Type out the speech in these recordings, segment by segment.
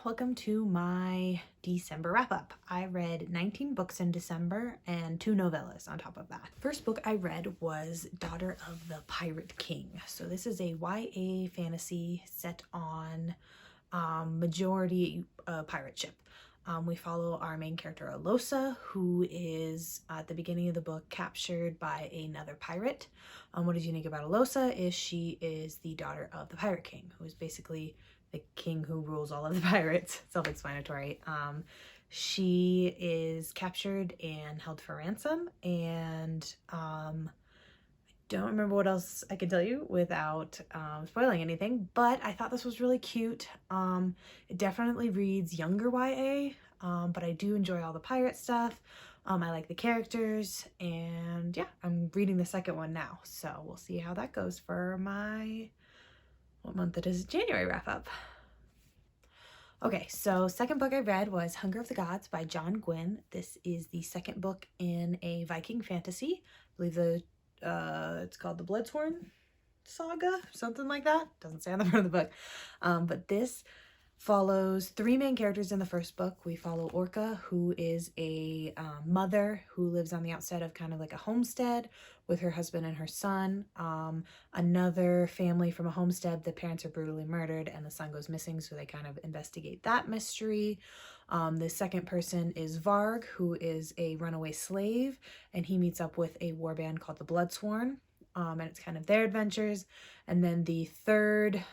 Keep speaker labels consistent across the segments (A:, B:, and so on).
A: welcome to my December wrap-up. I read 19 books in December and 2 novellas on top of that. First book I read was Daughter of the Pirate King. So this is a YA fantasy set on majority pirate ship. We follow our main character Alosa, who is at the beginning of the book captured by another pirate. What is unique about Alosa is she is the daughter of the Pirate King, who is basically the king who rules all of the pirates. Self-explanatory. She is captured and held for ransom, and don't remember what else I can tell you without spoiling anything, but I thought this was really cute. It definitely reads younger YA, but I do enjoy all the pirate stuff. I like the characters, and yeah, I'm reading the second one now, so we'll see how that goes for my, what month it is, January wrap-up. Okay, so second book I read was Hunger of the Gods by Gwynne. This is the second book in a Viking fantasy. I believe it's called the Bloodsworn Saga, something like that. Doesn't say on the front of the book. But this follows 3 main characters in the first book. We follow Orca, who is a mother who lives on the outside of kind of like a homestead with her husband and her son. Another family from a homestead, the parents are brutally murdered and the son goes missing, so they kind of investigate that mystery. The second person is Varg, who is a runaway slave, and he meets up with a warband called the Bloodsworn, and it's kind of their adventures. And then the third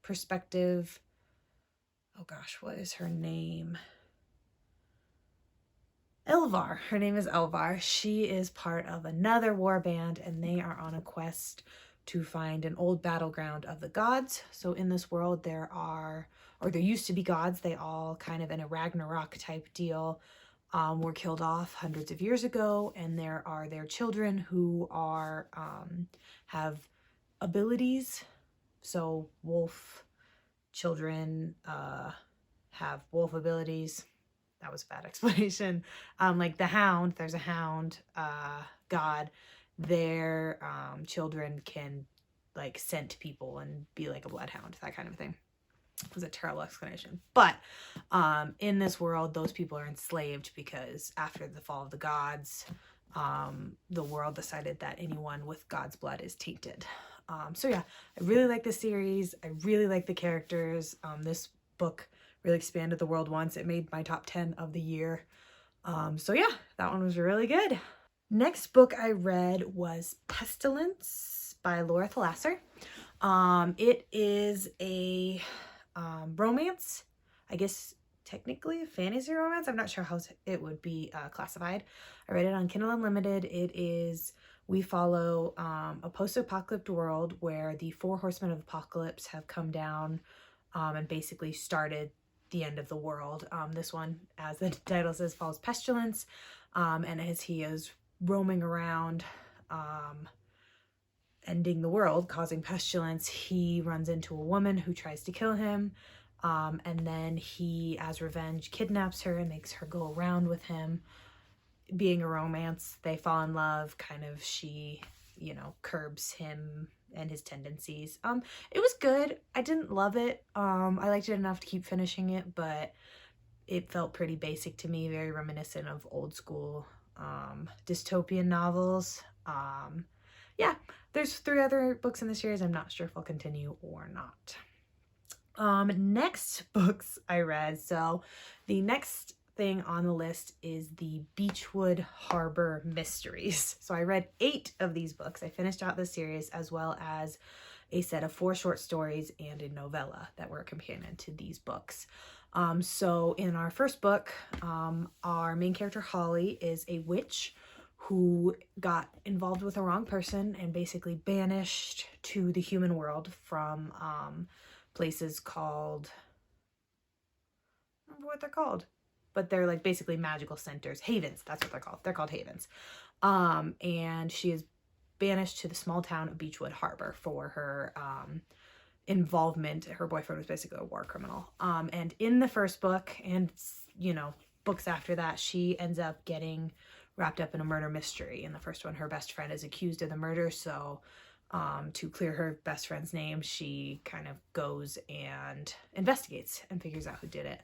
A: perspective, oh gosh, what is her name? Elvar. Her name is Elvar. She is part of another warband, and they are on a quest to find an old battleground of the gods. So in this world there are, or there used to be gods, they all kind of in a Ragnarok type deal were killed off hundreds of years ago, and there are their children who are have abilities. So wolf children have wolf abilities. That was a bad explanation. Like the hound, there's a hound god. Their children can like scent people and be like a bloodhound, that kind of thing. It was a terrible explanation. But in this world, those people are enslaved because after the fall of the gods, the world decided that anyone with God's blood is tainted. So yeah, I really like this series. I really like the characters. This book really expanded the world once. It made my top 10 of the year. So yeah, that one was really good. Next book I read was Pestilence by Thalassa. It is a romance, I guess technically a fantasy romance. I'm not sure how it would be classified. I read it on Kindle Unlimited. We follow a post-apocalyptic world where the 4 horsemen of apocalypse have come down and basically started the end of the world. This one, as the title says, follows Pestilence, and as he is roaming around ending the world, causing pestilence, he runs into a woman who tries to kill him, and then he, as revenge, kidnaps her and makes her go around with him. Being a romance, they fall in love, kind of. She, you know, curbs him and his tendencies. It was good. I didn't love it. I liked it enough to keep finishing it, but it felt pretty basic to me, very reminiscent of old school dystopian novels. Yeah, there's 3 other books in the series. I'm not sure if I'll continue or not. Next books I read. So the next thing on the list is the Beechwood Harbor Mysteries. So I read 8 of these books. I finished out the series, as well as a set of 4 short stories and a novella that were a companion to these books. So in our first book, our main character Holly is a witch who got involved with the wrong person and basically banished to the human world from places called, I don't remember what they're called, but they're like basically magical centers. Havens, that's what they're called. They're called havens. And she is banished to the small town of Beechwood Harbor for her involvement. Her boyfriend was basically a war criminal. And in the first book, and you know, books after that, she ends up getting wrapped up in a murder mystery. In the first one, her best friend is accused of the murder, so to clear her best friend's name, she kind of goes and investigates and figures out who did it,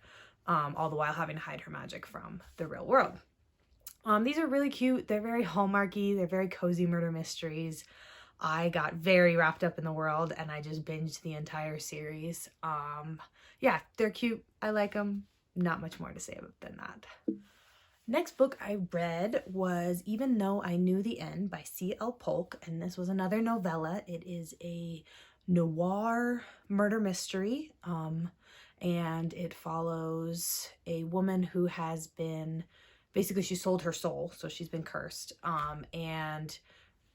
A: all the while having to hide her magic from the real world. These are really cute. They're very Hallmarky. They're very cozy murder mysteries. I got very wrapped up in the world and I just binged the entire series. Yeah, they're cute. I like them. Not much more to say than that. Next book I read was Even Though I Knew the End by C.L. Polk, and this was another novella. It is a noir murder mystery, and it follows a woman who has been, basically she sold her soul, so she's been cursed, and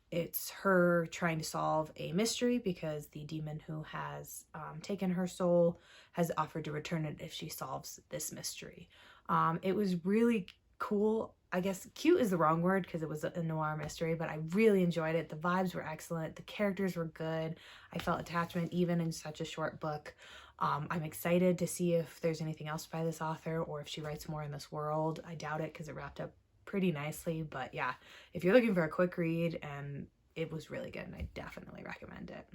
A: it's her trying to solve a mystery because the demon who has taken her soul has offered to return it if she solves this mystery. It was really cool. I guess cute is the wrong word because it was a noir mystery, but I really enjoyed it. The vibes were excellent. The characters were good. I felt attachment even in such a short book. I'm excited to see if there's anything else by this author or if she writes more in this world. I doubt it because it wrapped up pretty nicely, but yeah, if you're looking for a quick read, and it was really good and I definitely recommend it.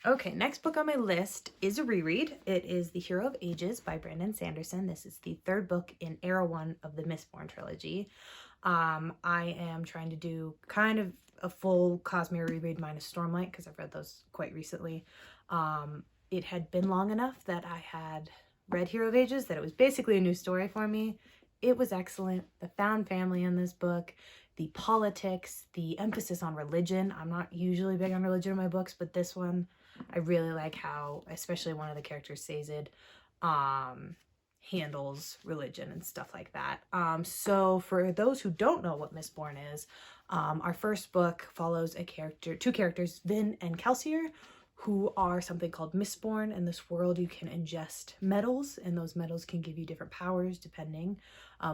A: Okay, next book on my list is a reread. It is The Hero of Ages by Brandon Sanderson. This is the third book in Era 1 of the Mistborn trilogy. I am trying to do kind of a full Cosmere reread minus Stormlight because I've read those quite recently. It had been long enough that I had read Hero of Ages that it was basically a new story for me. It was excellent. The found family in this book, the politics, the emphasis on religion. I'm not usually big on religion in my books, but this one, I really like how, especially one of the characters, Sazed, handles religion and stuff like that. So for those who don't know what Mistborn is, our first book follows two characters, Vin and Kelsier, who are something called Mistborn. In this world, you can ingest metals, and those metals can give you different powers depending.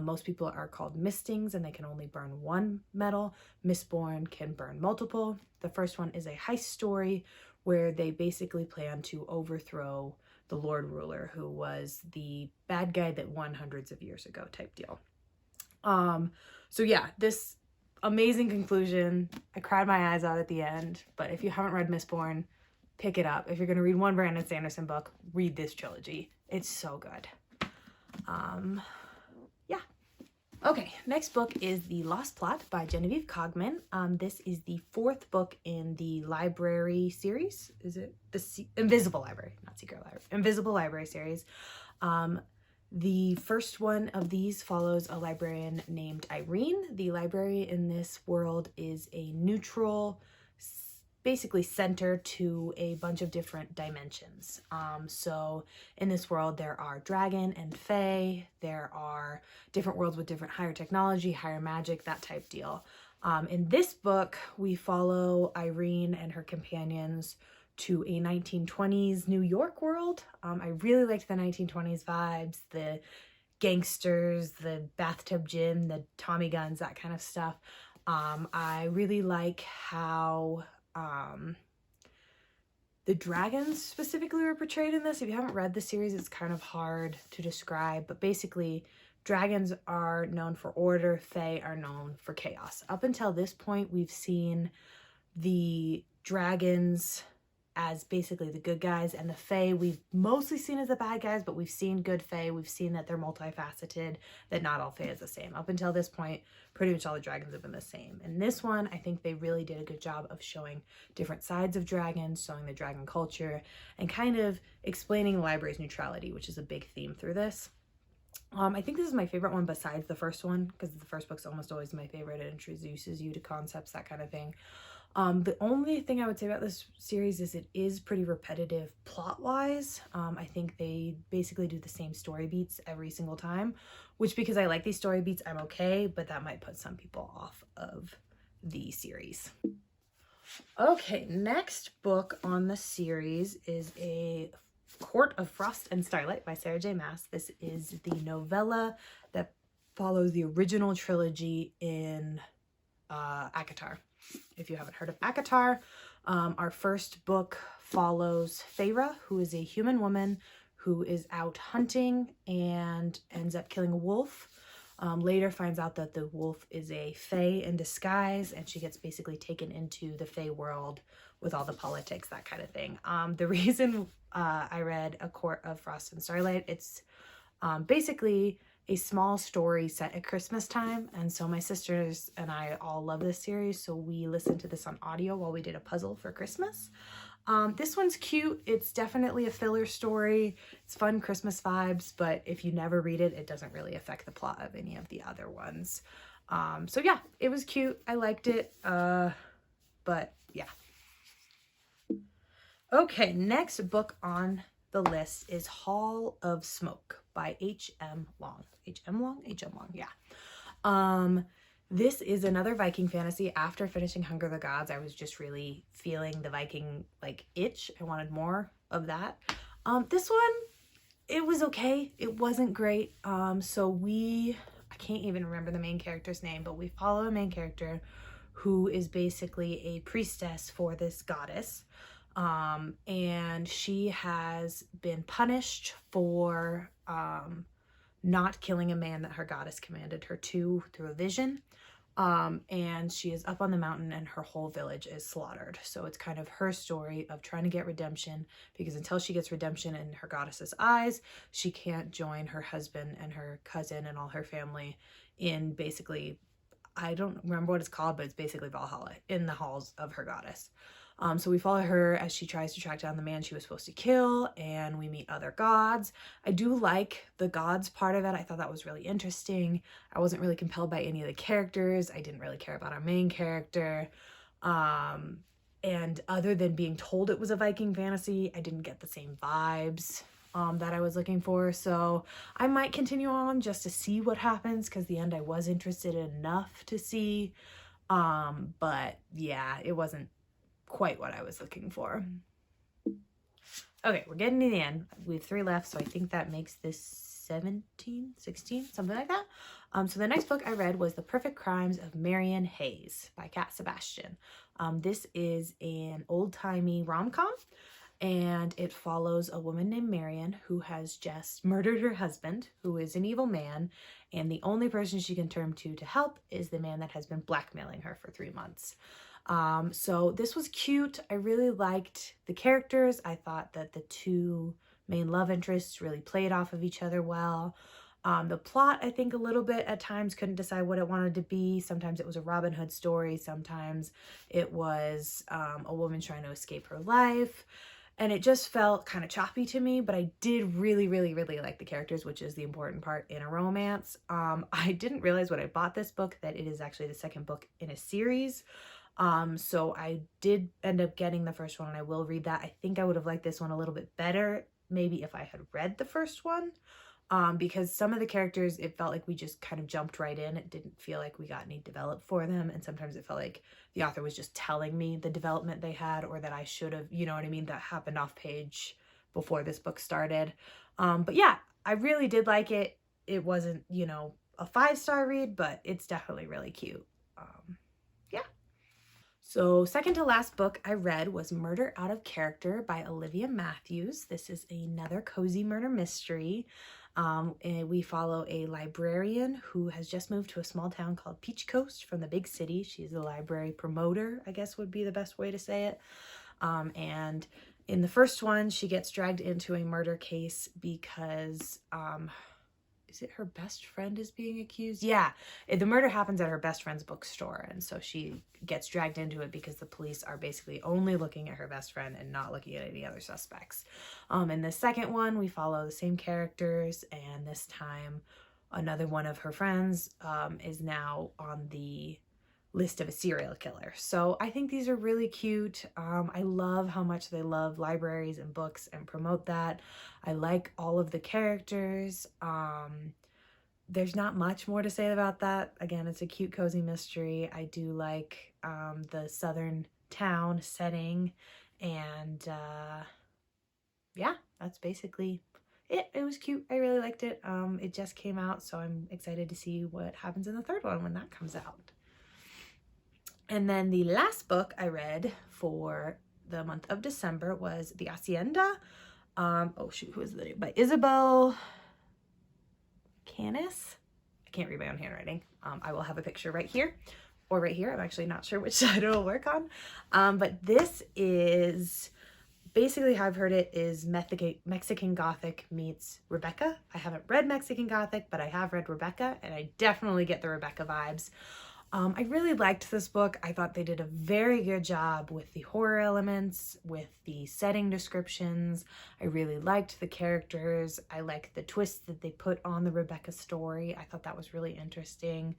A: Most people are called Mistings, and they can only burn one metal. Mistborn can burn multiple. The first one is a heist story where they basically plan to overthrow the Lord Ruler, who was the bad guy that won hundreds of years ago type deal. So yeah, this amazing conclusion. I cried my eyes out at the end, but if you haven't read Mistborn, pick it up. If you're going to read one Brandon Sanderson book, read this trilogy. It's so good. Yeah. Okay, next book is The Lost Plot by Genevieve Cogman. This is the fourth book in the library series. Is it the Invisible Library, not Secret Library, Invisible Library series. The first one of these follows a librarian named Irene. The library in this world is a neutral, basically center to a bunch of different dimensions. So in this world, there are dragon and fae. There are different worlds with different higher technology, higher magic, that type deal. In this book, we follow Irene and her companions to a 1920s New York world. I really liked the 1920s vibes, the gangsters, the bathtub gin, the Tommy guns, that kind of stuff. I really like how the dragons specifically were portrayed in this. If you haven't read the series, it's kind of hard to describe, but basically dragons are known for order, fae are known for chaos. Up until this point, we've seen the dragons as basically the good guys, and the fae we've mostly seen as the bad guys, but we've seen good fae. We've seen that they're multifaceted, that not all fae is the same. Up until this point, pretty much all the dragons have been the same. In this one, I think they really did a good job of showing different sides of dragons, showing the dragon culture, and kind of explaining the library's neutrality, which is a big theme through this. I think this is my favorite one besides the first one, because the first book's almost always my favorite. It introduces you to concepts, that kind of thing. The only thing I would say about this series is it is pretty repetitive plot-wise. I think they basically do the same story beats every single time, which, because I like these story beats, I'm okay, but that might put some people off of the series. Okay, next book on the series is A Court of Frost and Starlight by Sarah J. Maas. This is the novella that follows the original trilogy in ACOTAR. If you haven't heard of ACOTAR, our first book follows Feyre, who is a human woman who is out hunting and ends up killing a wolf. Later finds out that the wolf is a fae in disguise, and she gets basically taken into the fae world with all the politics, that kind of thing. The reason I read A Court of Frost and Starlight, it's basically a small story set at Christmas time, and so my sisters and I all love this series, so we listened to this on audio while we did a puzzle for Christmas. This one's cute. It's definitely a filler story. It's fun Christmas vibes, but if you never read it, it doesn't really affect the plot of any of the other ones. So yeah, it was cute. I liked it. But yeah. Okay, next book on the list is Hall of Smoke by H.M. Long. H.M. Long? H.M. Long, yeah. This is another Viking fantasy. After finishing Hunger of the Gods, I was just really feeling the Viking like itch. I wanted more of that. This one, it was okay. It wasn't great. So I can't even remember the main character's name, but we follow a main character who is basically a priestess for this goddess. And she has been punished for not killing a man that her goddess commanded her to through a vision. And she is up on the mountain and her whole village is slaughtered. So it's kind of her story of trying to get redemption, because until she gets redemption in her goddess's eyes, she can't join her husband and her cousin and all her family in basically, I don't remember what it's called, but it's basically Valhalla, in the halls of her goddess. So we follow her as she tries to track down the man she was supposed to kill, and we meet other gods. I do like the gods part of it. I thought that was really interesting. I wasn't really compelled by any of the characters. I didn't really care about our main character. And other than being told it was a Viking fantasy, I didn't get the same vibes that I was looking for. So I might continue on just to see what happens, because the end I was interested enough to see. But yeah, it wasn't quite what I was looking for. Okay, we're getting to the end. We have 3 left, so I think that makes this 17, 16, something like that. So the next book I read was The Perfect Crimes of Marian Hayes by Sebastian. This is an old-timey rom-com, and it follows a woman named Marian who has just murdered her husband, who is an evil man, and the only person she can turn to help is the man that has been blackmailing her for 3 months. So this was cute. I really liked the characters. I thought that the 2 main love interests really played off of each other well. The plot, I think a little bit at times couldn't decide what it wanted to be. Sometimes it was a Robin Hood story. Sometimes it was a woman trying to escape her life. And it just felt kind of choppy to me, but I did really, really, really like the characters, which is the important part in a romance. I didn't realize when I bought this book that it is actually the second book in a series. So I did end up getting the first one, and I will read that. I think I would have liked this one a little bit better, maybe if I had read the first one, because some of the characters, it felt like we just kind of jumped right in. It didn't feel like we got any developed for them, and sometimes it felt like the author was just telling me the development they had, or that I should have, you know what I mean, that happened off page before this book started. But yeah, I really did like it. It wasn't, you know, a 5-star read, but it's definitely really cute. Yeah. So second to last book I read was Murder Out of Character by Olivia Matthews. This is another cozy murder mystery. And we follow a librarian who has just moved to a small town called Peach Coast from the big city. She's a library promoter, I guess would be the best way to say it. And in the first one, she gets dragged into a murder case because is it her best friend is being accused? Yeah, the murder happens at her best friend's bookstore, and so she gets dragged into it because the police are basically only looking at her best friend and not looking at any other suspects. In the second one, we follow the same characters, and this time another one of her friends is now on the list of a serial killer. So I think these are really cute. I love how much they love libraries and books and promote that. I like all of the characters. There's not much more to say about that. Again, it's a cute, cozy mystery. I do like the southern town setting, and yeah, that's basically it. It was cute. I really liked it. It just came out, so I'm excited to see what happens in the third one when that comes out. And then the last book I read for the month of December was The Hacienda. Oh shoot, who is the name? By Isabel Canas. I can't read my own handwriting. I will have a picture right here or right here. I'm actually not sure which side it'll work on. But this is basically how I've heard it is Mexican Gothic meets Rebecca. I haven't read Mexican Gothic, but I have read Rebecca, and I definitely get the Rebecca vibes. I really liked this book. I thought they did a very good job with the horror elements, with the setting descriptions. I really liked the characters. I liked the twist that they put on the Rebecca story. I thought that was really interesting.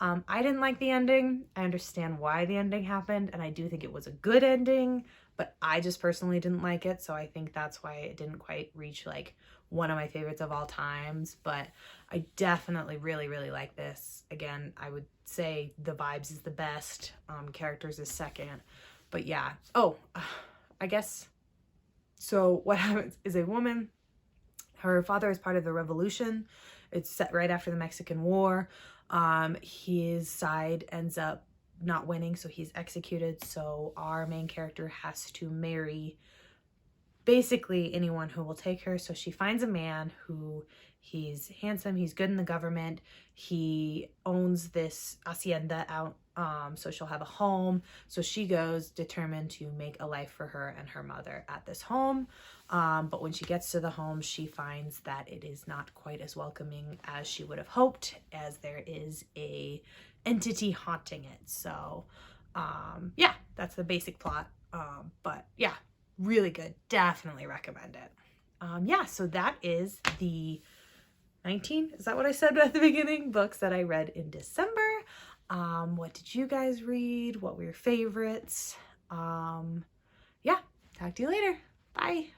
A: I didn't like the ending. I understand why the ending happened, and I do think it was a good ending, but I just personally didn't like it, so I think that's why it didn't quite reach like one of my favorites of all times. But I definitely really like this. Again, I would say the vibes is the best, characters is second, but yeah. Oh, I guess, so what happens is a woman, her father is part of the revolution. It's set right after the Mexican War. His side ends up not winning, so he's executed. So our main character has to marry basically anyone who will take her. So she finds a man who, he's handsome, he's good in the government, he owns this hacienda out, so she'll have a home. So she goes determined to make a life for her and her mother at this home. But when she gets to the home, she finds that it is not quite as welcoming as she would have hoped, as there is a entity haunting it. So yeah, that's the basic plot. But yeah, really good. Definitely recommend it. Yeah, so that is the 19, is that what I said at the beginning? Books that I read in December. What did you guys read? What were your favorites? Yeah, talk to you later. Bye.